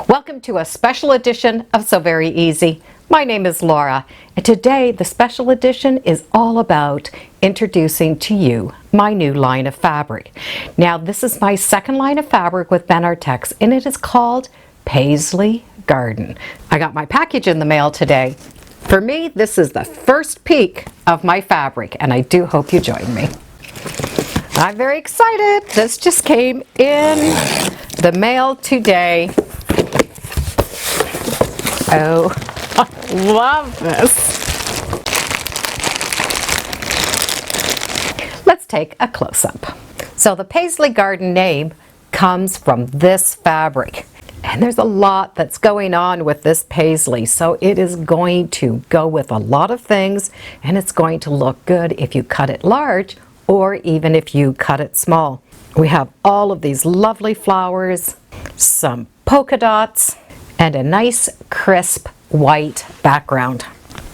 Welcome to a special edition of So Very Easy. My name is Laura, and today the special edition is all about introducing to you my new line of fabric. Now, this is my second line of fabric with Benartex, and it is called Paisley Garden. I got my package in the mail today. For me, this is the first peek of my fabric, and I do hope you join me. I'm very excited. This just came in the mail today. Oh, I love this. Let's take a close-up. So the Paisley Garden name comes from this fabric. And there's a lot that's going on with this paisley, so it is going to go with a lot of things, and it's going to look good if you cut it large or even if you cut it small. We have all of these lovely flowers, some polka dots, and a nice crisp white background.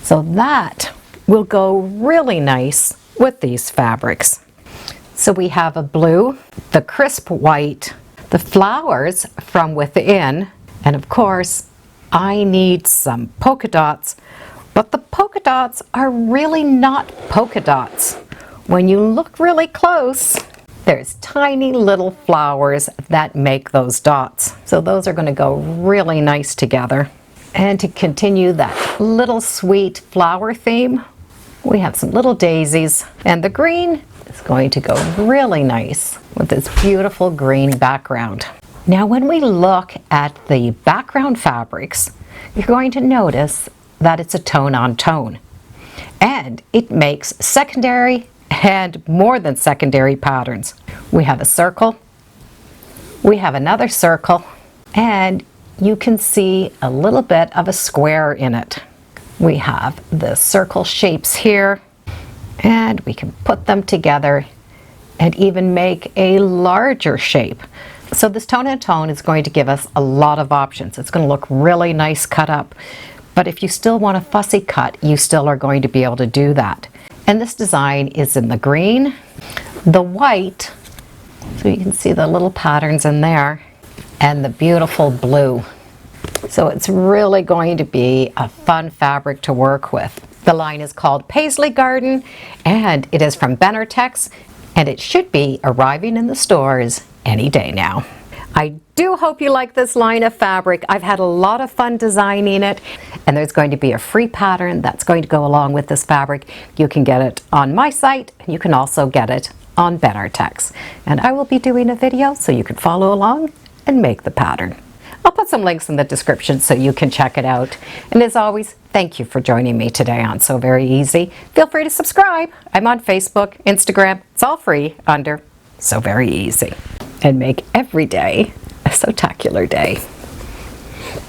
So that will go really nice with these fabrics. So we have a blue, the crisp white, the flowers from within, and of course I need some polka dots, but the polka dots are really not polka dots. When you look really close, there's tiny little flowers that make those dots. So those are going to go really nice together. And to continue that little sweet flower theme, we have some little daisies, and the green is going to go really nice with this beautiful green background. Now when we look at the background fabrics, you're going to notice that it's a tone on tone, and it makes secondary and more than secondary patterns. We have a circle, we have another circle, and you can see a little bit of a square in it. We have the circle shapes here, and we can put them together and even make a larger shape. So this tone and tone is going to give us a lot of options. It's going to look really nice cut up, but if you still want a fussy cut, you still are going to be able to do that. And this design is in the green, the white, so you can see the little patterns in there, and the beautiful blue. So it's really going to be a fun fabric to work with. The line is called Paisley Garden, and it is from Benartex, and it should be arriving in the stores any day now. I do hope you like this line of fabric. I've had a lot of fun designing it, and there's going to be a free pattern that's going to go along with this fabric. You can get it on my site, and you can also get it on Benartex. And I will be doing a video so you can follow along and make the pattern. I'll put some links in the description so you can check it out. And as always, thank you for joining me today on So Very Easy. Feel free to subscribe. I'm on Facebook, Instagram. It's all free under So Very Easy. And make every day a so-tacular day.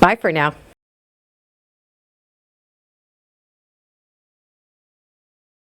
Bye for now.